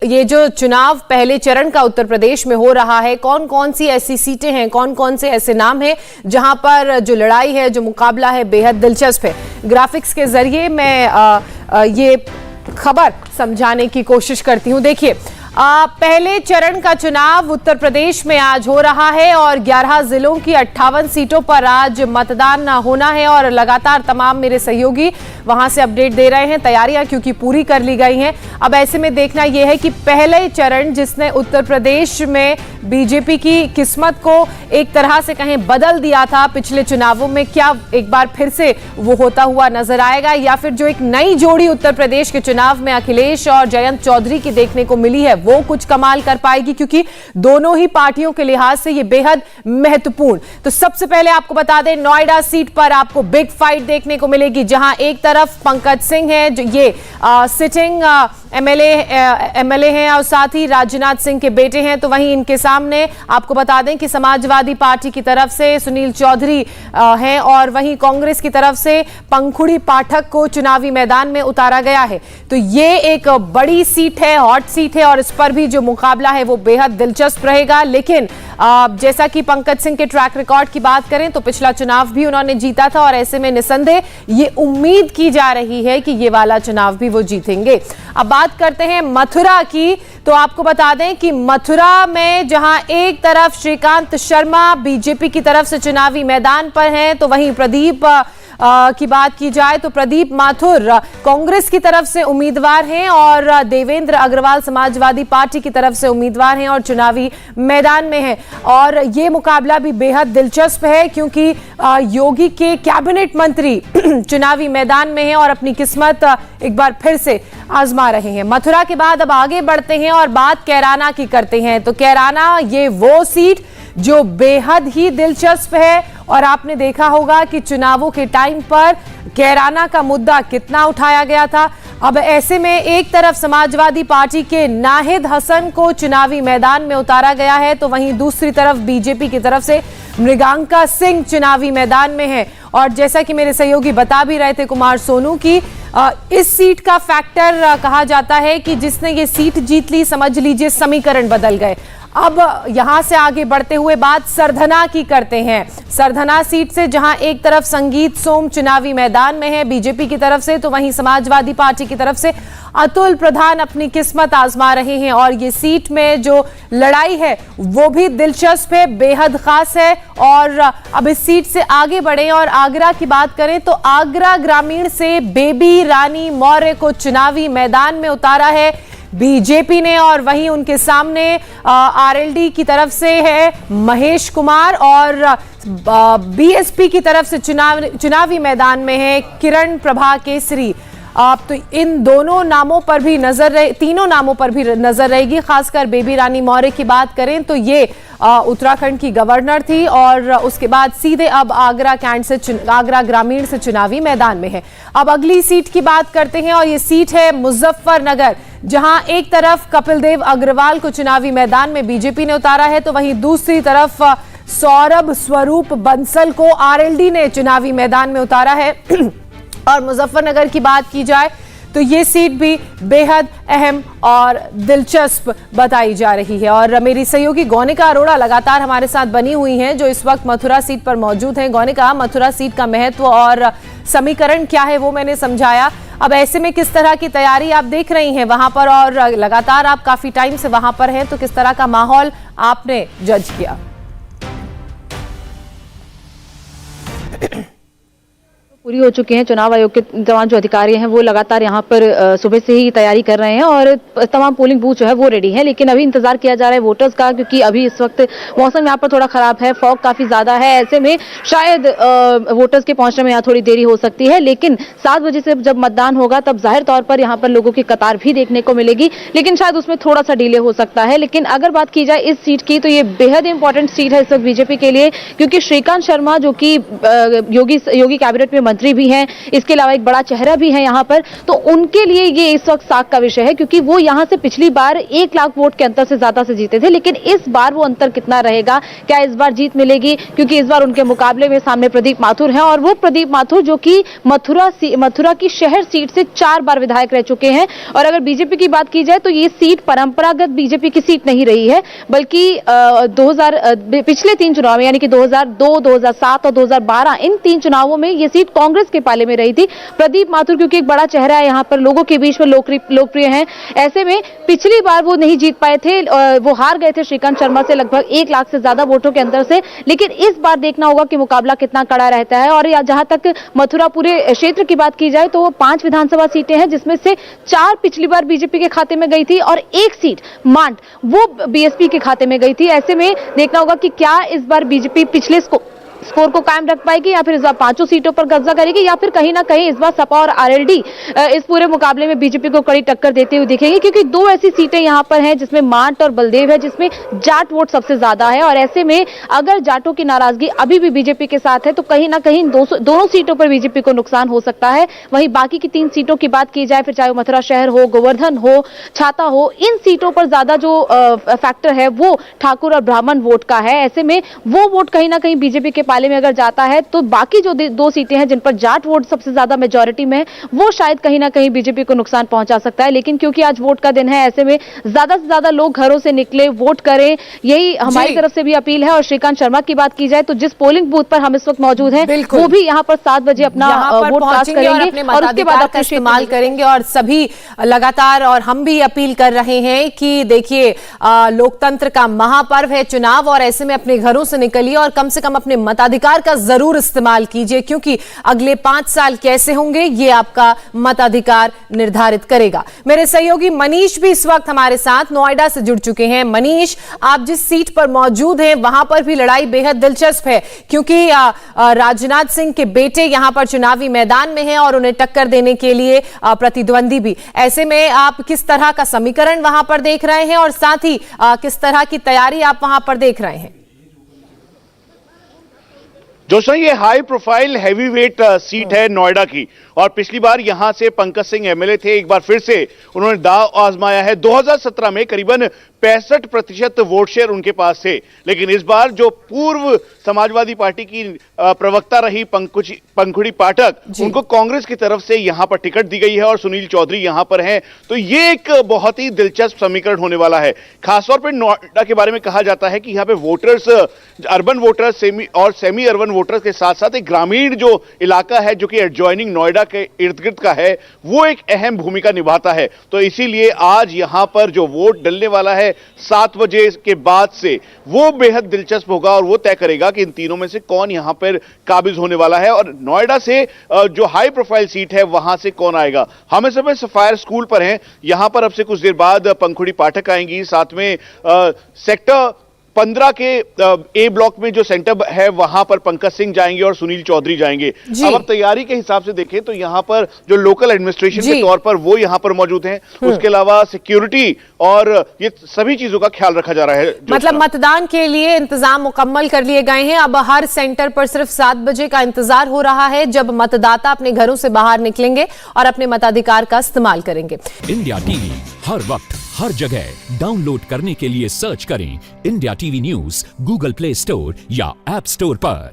ये जो चुनाव पहले चरण का उत्तर प्रदेश में हो रहा है, कौन कौन सी ऐसी सीटें हैं, कौन कौन से ऐसे नाम हैं जहां पर जो लड़ाई है, जो मुकाबला है, बेहद दिलचस्प है। ग्राफिक्स के जरिए मैं ये खबर समझाने की कोशिश करती हूं। देखिए, पहले चरण का चुनाव उत्तर प्रदेश में आज हो रहा है और 11 जिलों की 58 सीटों पर आज मतदान होना है और लगातार तमाम मेरे सहयोगी वहां से अपडेट दे रहे हैं। तैयारियां क्योंकि पूरी कर ली गई हैं। अब ऐसे में देखना यह है कि पहले चरण जिसने उत्तर प्रदेश में बीजेपी की किस्मत को एक तरह से कहें बदल दिया था पिछले चुनावों में, क्या एक बार फिर से वो होता हुआ नजर आएगा, या फिर जो एक नई जोड़ी उत्तर प्रदेश के चुनाव में अखिलेश और जयंत चौधरी की देखने को मिली है वो कुछ कमाल कर पाएगी, क्योंकि दोनों ही पार्टियों के लिहाज से ये बेहद महत्वपूर्ण। तो सबसे पहले आपको बता दें, नोएडा सीट पर आपको बिग फाइट देखने को मिलेगी, जहां एक तरफ पंकज सिंह है जो ये सिटिंग एमएलए हैं और साथ ही राजनाथ सिंह के बेटे हैं, तो वहीं इनके सामने आपको बता दें कि समाजवादी पार्टी की तरफ से सुनील चौधरी हैं और वहीं कांग्रेस की तरफ से पंखुड़ी पाठक को चुनावी मैदान में उतारा गया है। तो ये एक बड़ी सीट है, हॉट सीट है और इस पर भी जो मुकाबला है वो बेहद दिलचस्प रहेगा। लेकिन जैसा कि पंकज सिंह के ट्रैक रिकॉर्ड की बात करें तो पिछला चुनाव भी उन्होंने जीता था और ऐसे में निसंदेह ये उम्मीद की जा रही है कि ये वाला चुनाव भी वो जीतेंगे। अब बात करते हैं मथुरा की, तो आपको बता दें कि मथुरा में जहां एक तरफ श्रीकांत शर्मा बीजेपी की तरफ से चुनावी मैदान पर हैं, तो वहीं प्रदीप की बात की जाए तो प्रदीप माथुर कांग्रेस की तरफ से उम्मीदवार हैं और देवेंद्र अग्रवाल समाजवादी पार्टी की तरफ से उम्मीदवार हैं और चुनावी मैदान में हैं। और ये मुकाबला भी बेहद दिलचस्प है क्योंकि योगी के कैबिनेट मंत्री चुनावी मैदान में हैं और अपनी किस्मत एक बार फिर से आजमा रहे हैं। मथुरा के बाद अब आगे बढ़ते हैं और बात कैराना की करते हैं। तो कैराना ये वो सीट जो बेहद ही दिलचस्प है और आपने देखा होगा कि चुनावों के टाइम पर कैराना का मुद्दा कितना उठाया गया था। अब ऐसे में एक तरफ समाजवादी पार्टी के नाहिद हसन को चुनावी मैदान में उतारा गया है, तो वहीं दूसरी तरफ बीजेपी की तरफ से मृगांका सिंह चुनावी मैदान में है। और जैसा कि मेरे सहयोगी बता भी रहे थे कुमार सोनू की इस सीट का फैक्टर कहा जाता है कि जिसने ये सीट जीत ली, समझ लीजिए समीकरण बदल गए। अब यहां से आगे बढ़ते हुए बात सरधना की करते हैं। सरधना सीट से जहां एक तरफ संगीत सोम चुनावी मैदान में है बीजेपी की तरफ से, तो वहीं समाजवादी पार्टी की तरफ से अतुल प्रधान अपनी किस्मत आजमा रहे हैं और ये सीट में जो लड़ाई है वो भी दिलचस्प है, बेहद खास है। और अब इस सीट से आगे बढ़े और आगरा की बात करें तो आगरा ग्रामीण से बेबी रानी मौर्य को चुनावी मैदान में उतारा है बीजेपी ने और वहीं उनके सामने आरएलडी की तरफ से है महेश कुमार और बीएसपी की तरफ से चुनावी मैदान में है किरण प्रभा केसरी। तो इन दोनों नामों पर भी तीनों नामों पर भी नजर रहेगी। खासकर बेबी रानी मौर्य की बात करें तो ये उत्तराखंड की गवर्नर थी और उसके बाद सीधे अब आगरा ग्रामीण से चुनावी मैदान में है। अब अगली सीट की बात करते हैं और ये सीट है मुजफ्फरनगर, जहां एक तरफ कपिल देव अग्रवाल को चुनावी मैदान में बीजेपी ने उतारा है, तो वहीं दूसरी तरफ सौरभ स्वरूप बंसल को आरएलडी ने चुनावी मैदान में उतारा है। और मुजफ्फरनगर की बात की जाए तो ये सीट भी बेहद अहम और दिलचस्प बताई जा रही है। और मेरी सहयोगी गौनिका अरोड़ा लगातार हमारे साथ बनी हुई हैं जो इस वक्त मथुरा सीट पर मौजूद हैं। गौनिका, मथुरा सीट का महत्व और समीकरण क्या है वो मैंने समझाया। अब ऐसे में किस तरह की तैयारी आप देख रही हैं वहां पर, और लगातार आप काफी टाइम से वहां पर हैं, तो किस तरह का माहौल आपने जज किया? पूरी हो चुके हैं। चुनाव आयोग के तमाम जो अधिकारी हैं वो लगातार यहाँ पर सुबह से ही तैयारी कर रहे हैं और तमाम पोलिंग बूथ जो है वो रेडी है। लेकिन अभी इंतजार किया जा रहा है वोटर्स का, क्योंकि अभी इस वक्त मौसम यहाँ पर थोड़ा खराब है, फॉग काफी ज्यादा है। ऐसे में शायद वोटर्स के पहुंचने में यहाँ थोड़ी देरी हो सकती है। लेकिन 7 बजे से जब मतदान होगा तब जाहिर तौर पर यहाँ पर लोगों की कतार भी देखने को मिलेगी, लेकिन शायद उसमें थोड़ा सा डिले हो सकता है। लेकिन अगर बात की जाए इस सीट की तो ये बेहद इंपॉर्टेंट सीट है इस वक्त बीजेपी के लिए, क्योंकि श्रीकांत शर्मा जो कि योगी कैबिनेट में मंत्री भी हैं, इसके अलावा एक बड़ा चेहरा भी है यहाँ पर, तो उनके लिए ये इस वक्त साख का विषय है, क्योंकि वो यहाँ से पिछली बार 1 लाख वोट के अंतर से ज्यादा से जीते थे। लेकिन इस बार वो अंतर कितना रहेगा, क्या इस बार जीत मिलेगी, क्योंकि इस बार उनके मुकाबले में सामने प्रदीप माथुर हैं, और वो प्रदीप माथुर जो कि मथुरा की शहर सीट से 4 बार विधायक रह चुके हैं। और अगर बीजेपी की बात की जाए तो ये सीट परंपरागत बीजेपी की सीट नहीं रही है, बल्कि पिछले 3 चुनाव में, यानी कि 2002, 2007 और 2012, इन 3 चुनावों में ये सीट कांग्रेस के पाले में रही थी। प्रदीप माथुर क्योंकि एक बड़ा चेहरा है, यहाँ पर लोगों के बीच में लोकप्रिय हैं, ऐसे में पिछली बार वो नहीं जीत पाए थे, वो हार गए थे श्रीकांत शर्मा से लगभग 1 लाख से ज्यादा वोटों के अंतर से। लेकिन इस बार देखना होगा कि मुकाबला कितना कड़ा रहता है। और जहां तक मथुरा पूरे क्षेत्र की बात की जाए तो वो 5 विधानसभा सीटें हैं, जिसमें से 4 पिछली बार बीजेपी के खाते में गई थी और 1 सीट मांड वो बीएसपी के खाते में गई थी। ऐसे में देखना होगा कि क्या इस बार बीजेपी पिछले स्कोर को कायम रख पाएगी, या फिर इस बार 5 सीटों पर कब्जा करेगी, या फिर कहीं ना कहीं इस बार सपा और आरएलडी इस पूरे मुकाबले में बीजेपी को कड़ी टक्कर देते हुए दिखेंगे। क्योंकि 2 ऐसी सीटें यहां पर हैं जिसमें मांट और बलदेव है, जिसमें जाट वोट सबसे ज्यादा है। और ऐसे में अगर जाटों की नाराजगी अभी भी बीजेपी के साथ है तो कहीं ना कहीं दोनों सीटों पर बीजेपी को नुकसान हो सकता है। वहीं बाकी की 3 सीटों की बात की जाए, फिर चाहे वो मथुरा शहर हो, गोवर्धन हो, छाता हो, इन सीटों पर ज्यादा जो फैक्टर है वो ठाकुर और ब्राह्मण वोट का है। ऐसे में वो वोट कहीं ना कहीं बीजेपी के पाले में अगर जाता है तो बाकी जो 2 सीटें हैं जिन पर जाट वोट सबसे ज्यादा मेजॉरिटी में है, वो शायद कहीं ना कहीं बीजेपी को नुकसान पहुंचा सकता है। लेकिन क्योंकि आज वोट का दिन है, ऐसे में ज्यादा से ज्यादा लोग घरों से निकले, वोट करें, यही हमारी तरफ से भी अपील है। और श्रीकांत शर्मा की बात की जाए तो जिस पोलिंग बूथ पर हम इस वक्त मौजूद हैं, वो भी यहाँ पर 7 बजे अपना वोट कास्ट करेंगे और उसके बाद अपना इस्तेमाल करेंगे। और सभी लगातार, और हम भी अपील कर रहे हैं कि देखिए, लोकतंत्र का महापर्व है चुनाव, और ऐसे में अपने घरों से निकलिए और कम से कम अपने मताधिकार का जरूर इस्तेमाल कीजिए, क्योंकि अगले 5 साल कैसे होंगे ये आपका मताधिकार निर्धारित करेगा। मेरे सहयोगी मनीष भी इस वक्त हमारे साथ नोएडा से जुड़ चुके हैं। मनीष, आप जिस सीट पर मौजूद हैं वहां पर भी लड़ाई बेहद दिलचस्प है, क्योंकि राजनाथ सिंह के बेटे यहां पर चुनावी मैदान में हैं और उन्हें टक्कर देने के लिए प्रतिद्वंदी भी। ऐसे में आप किस तरह का समीकरण वहां पर देख रहे हैं और साथ ही किस तरह की तैयारी आप वहां पर देख रहे हैं? जोशना, ये हाई प्रोफाइल हैवीवेट सीट है नोएडा की, और पिछली बार यहां से पंकज सिंह एमएलए थे। एक बार फिर से उन्होंने दांव आजमाया है। 2017 में करीबन 65% वोट शेयर उनके पास थे, लेकिन इस बार जो पूर्व समाजवादी पार्टी की प्रवक्ता रही पंखुड़ी पाठक, उनको कांग्रेस की तरफ से यहां पर टिकट दी गई है और सुनील चौधरी यहां पर हैं। तो ये एक बहुत ही दिलचस्प समीकरण होने वाला है। खासतौर पर नोएडा के बारे में कहा जाता है कि यहां पे voters, urban voters semi urban voters के साथ साथ एक ग्रामीण जो इलाका है जो कि एडजॉइनिंग नोएडा के इर्द गिर्द का है, वो एक अहम भूमिका निभाता है। तो इसीलिए आज यहां पर जो वोट डलने वाला है 7 बजे के बाद से, वो बेहद दिलचस्प होगा और वो तय करेगा कि इन तीनों में से कौन यहां पर काबिज होने वाला है और नोएडा से जो हाई प्रोफाइल सीट है वहां से कौन आएगा। हम इस समय सफायर स्कूल पर हैं। यहां पर अब से कुछ देर बाद पंखुड़ी पाठक आएंगी, साथ में सेक्टर 15 के ए ब्लॉक में जो सेंटर है वहां पर पंकज सिंह जाएंगे और सुनील चौधरी जाएंगे। अब तैयारी के हिसाब से देखें तो यहां पर जो लोकल एडमिनिस्ट्रेशन के तौर पर वो यहां पर मौजूद हैं, उसके अलावा सिक्योरिटी और ये सभी चीजों का ख्याल रखा जा रहा है। मतलब मतदान के लिए इंतजाम मुकम्मल कर लिए गए हैं। अब हर सेंटर पर सिर्फ 7 बजे का इंतजार हो रहा है, जब मतदाता अपने घरों से बाहर निकलेंगे और अपने मताधिकार का इस्तेमाल करेंगे। इंडिया टीवी हर वक्त हर जगह डाउनलोड करने के लिए सर्च करें India TV news Google play store या ऐप स्टोर पर।